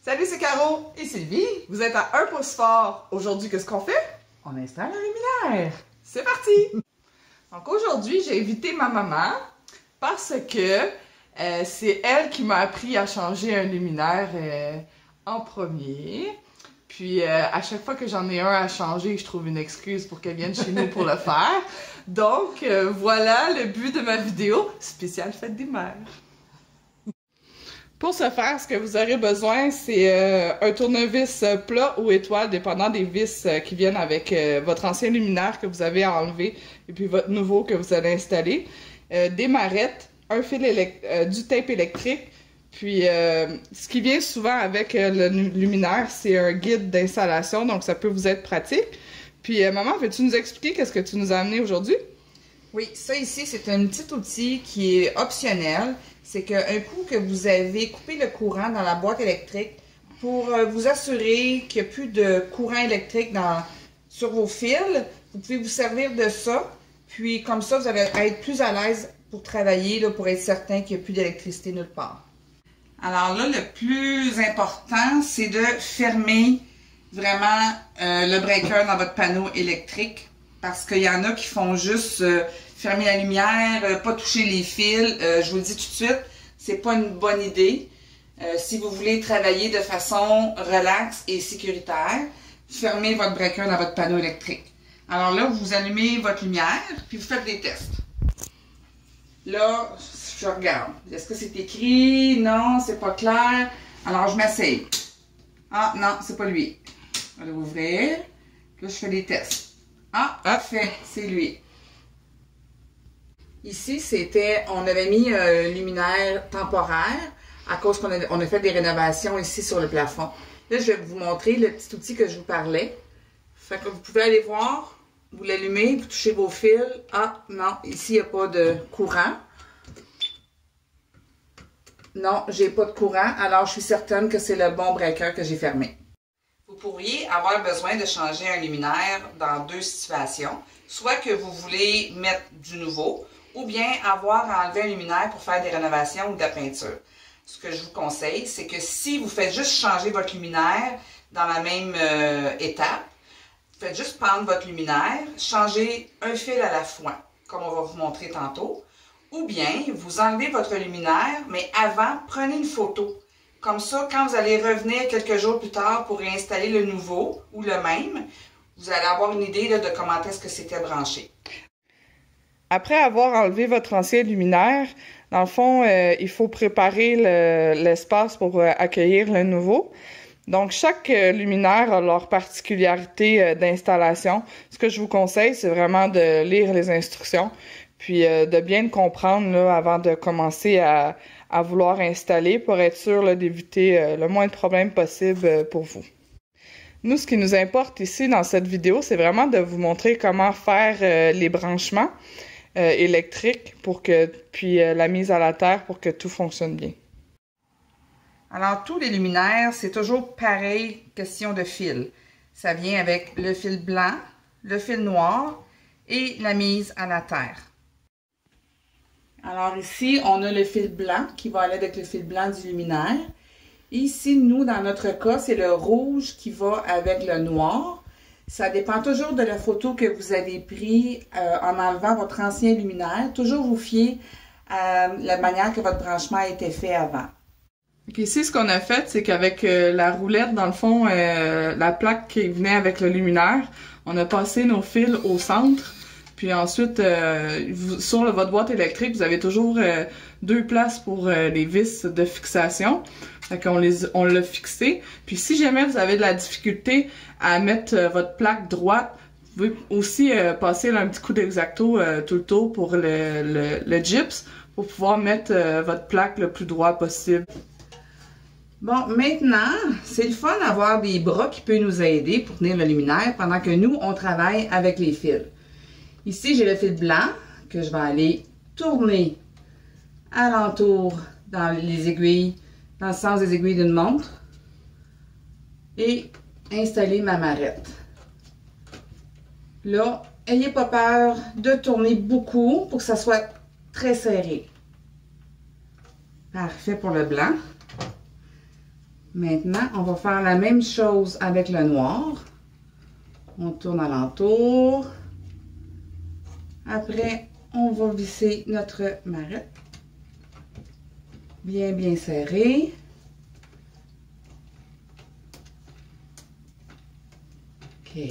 Salut, c'est Caro et Sylvie. Vous êtes à un pouce fort. Aujourd'hui, qu'est-ce qu'on fait? On installe un luminaire. C'est parti! Donc aujourd'hui, j'ai invité ma maman parce que c'est elle qui m'a appris à changer un luminaire en premier. Puis à chaque fois que j'en ai un à changer, je trouve une excuse pour qu'elle vienne chez nous pour le faire. Donc voilà le but de ma vidéo spéciale fête des mères. Pour ce faire, ce que vous aurez besoin, c'est un tournevis plat ou étoile, dépendant des vis qui viennent avec votre ancien luminaire que vous avez enlevé et puis votre nouveau que vous allez installer, des marettes, un fil du tape électrique, puis ce qui vient souvent avec le luminaire, c'est un guide d'installation, donc ça peut vous être pratique. Puis maman, veux-tu nous expliquer qu'est-ce que tu nous as amené aujourd'hui? Oui, ça ici, c'est un petit outil qui est optionnel. C'est qu'un coup que vous avez coupé le courant dans la boîte électrique, pour vous assurer qu'il n'y a plus de courant électrique sur vos fils, vous pouvez vous servir de ça. Puis comme ça, vous allez être plus à l'aise pour travailler, là, pour être certain qu'il n'y a plus d'électricité nulle part. Alors là, le plus important, c'est de fermer vraiment le breaker dans votre panneau électrique. Parce qu'il y en a qui font juste fermer la lumière, pas toucher les fils. Je vous le dis tout de suite, c'est pas une bonne idée. Si vous voulez travailler de façon relaxe et sécuritaire, fermez votre breaker dans votre panneau électrique. Alors là, vous allumez votre lumière, puis vous faites des tests. Là, je regarde. Est-ce que c'est écrit? Non, c'est pas clair. Alors, je m'essaye. Ah, non, c'est pas lui. Je vais l'ouvrir. Là, je fais des tests. Ah, parfait, c'est lui. Ici, on avait mis un luminaire temporaire à cause qu'on a fait des rénovations ici sur le plafond. Là, je vais vous montrer le petit outil que je vous parlais. Fait que vous pouvez aller voir, vous l'allumez, vous touchez vos fils. Ah, non, ici, il n'y a pas de courant. Non, j'ai pas de courant, alors je suis certaine que c'est le bon breaker que j'ai fermé. Vous pourriez avoir besoin de changer un luminaire dans deux situations. Soit que vous voulez mettre du nouveau, ou bien avoir à enlever un luminaire pour faire des rénovations ou de la peinture. Ce que je vous conseille, c'est que si vous faites juste changer votre luminaire dans la même étape, vous faites juste prendre votre luminaire, changer un fil à la fois, comme on va vous montrer tantôt, ou bien vous enlevez votre luminaire, mais avant, prenez une photo. Comme ça, quand vous allez revenir quelques jours plus tard pour réinstaller le nouveau ou le même, vous allez avoir une idée là, de comment est-ce que c'était branché. Après avoir enlevé votre ancien luminaire, dans le fond, il faut préparer l'espace pour accueillir le nouveau. Donc, chaque luminaire a leur particularité d'installation. Ce que je vous conseille, c'est vraiment de lire les instructions, puis de bien le comprendre là, avant de commencer à vouloir installer pour être sûr d'éviter le moins de problèmes possible pour vous. Nous, ce qui nous importe ici dans cette vidéo, c'est vraiment de vous montrer comment faire les branchements électriques puis la mise à la terre pour que tout fonctionne bien. Alors, tous les luminaires, c'est toujours pareil, question de fil. Ça vient avec le fil blanc, le fil noir et la mise à la terre. Alors ici, on a le fil blanc qui va aller avec le fil blanc du luminaire. Ici, nous, dans notre cas, c'est le rouge qui va avec le noir. Ça dépend toujours de la photo que vous avez prise en enlevant votre ancien luminaire. Toujours vous fier à la manière que votre branchement a été fait avant. Okay, ici, ce qu'on a fait, c'est qu'avec la roulette, dans le fond, la plaque qui venait avec le luminaire, on a passé nos fils au centre. Puis ensuite, sur votre boîte électrique, vous avez toujours deux places pour les vis de fixation. Fait qu'on l'a fixé. Puis si jamais vous avez de la difficulté à mettre votre plaque droite, vous pouvez aussi passer là, un petit coup d'X-Acto tout le tour pour le gyps pour pouvoir mettre votre plaque le plus droit possible. Bon, maintenant, c'est le fun d'avoir des bras qui peuvent nous aider pour tenir le luminaire pendant que nous, on travaille avec les fils. Ici, j'ai le fil blanc que je vais aller tourner alentour dans les aiguilles, dans le sens des aiguilles d'une montre et installer ma marrette. Là, ayez pas peur de tourner beaucoup pour que ça soit très serré. Parfait pour le blanc. Maintenant, on va faire la même chose avec le noir. On tourne alentour. Après, on va visser notre marrette. Bien, bien serré. OK.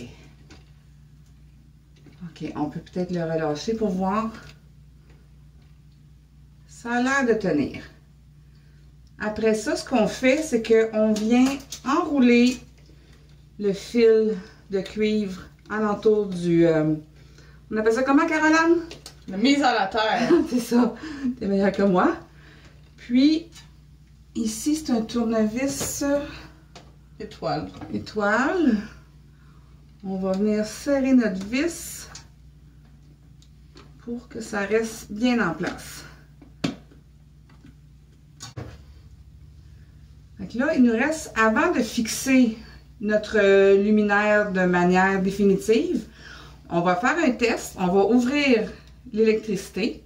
OK, on peut peut-être le relâcher pour voir. Ça a l'air de tenir. Après ça, ce qu'on fait, c'est qu'on vient enrouler le fil de cuivre alentour du... on appelle ça comment, Caroline? La mise à la terre. C'est ça. T'es meilleure que moi. Puis, ici, c'est un tournevis Étoile. étoile. On va venir serrer notre vis pour que ça reste bien en place. Donc là, il nous reste, avant de fixer notre luminaire de manière définitive, on va faire un test. On va ouvrir l'électricité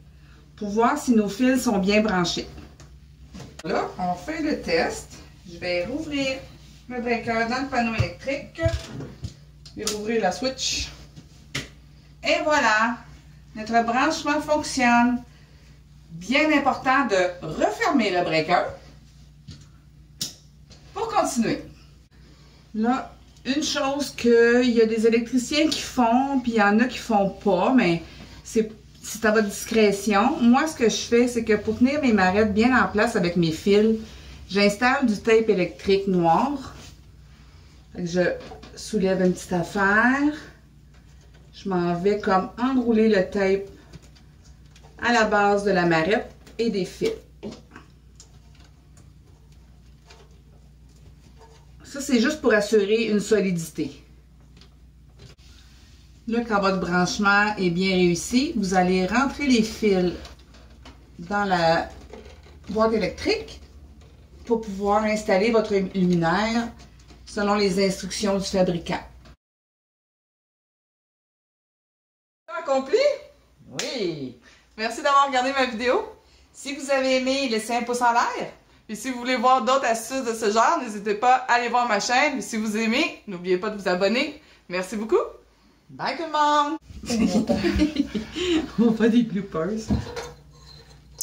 pour voir si nos fils sont bien branchés. Là, on fait le test. Je vais rouvrir le breaker dans le panneau électrique. Et rouvrir la switch. Et voilà, notre branchement fonctionne. Bien important de refermer le breaker pour continuer. Là, une chose qu'il y a des électriciens qui font, puis il y en a qui font pas, mais c'est à votre discrétion. Moi, ce que je fais, c'est que pour tenir mes marettes bien en place avec mes fils, j'installe du tape électrique noir. Je soulève une petite affaire. Je m'en vais comme enrouler le tape à la base de la marette et des fils. Ça, c'est juste pour assurer une solidité. Là, quand votre branchement est bien réussi, vous allez rentrer les fils dans la boîte électrique pour pouvoir installer votre luminaire selon les instructions du fabricant. Accompli? Oui! Merci d'avoir regardé ma vidéo. Si vous avez aimé, laissez un pouce en l'air. Et si vous voulez voir d'autres astuces de ce genre, n'hésitez pas à aller voir ma chaîne. Et si vous aimez, n'oubliez pas de vous abonner. Merci beaucoup. Bye tout le monde! On va faire des bloopers.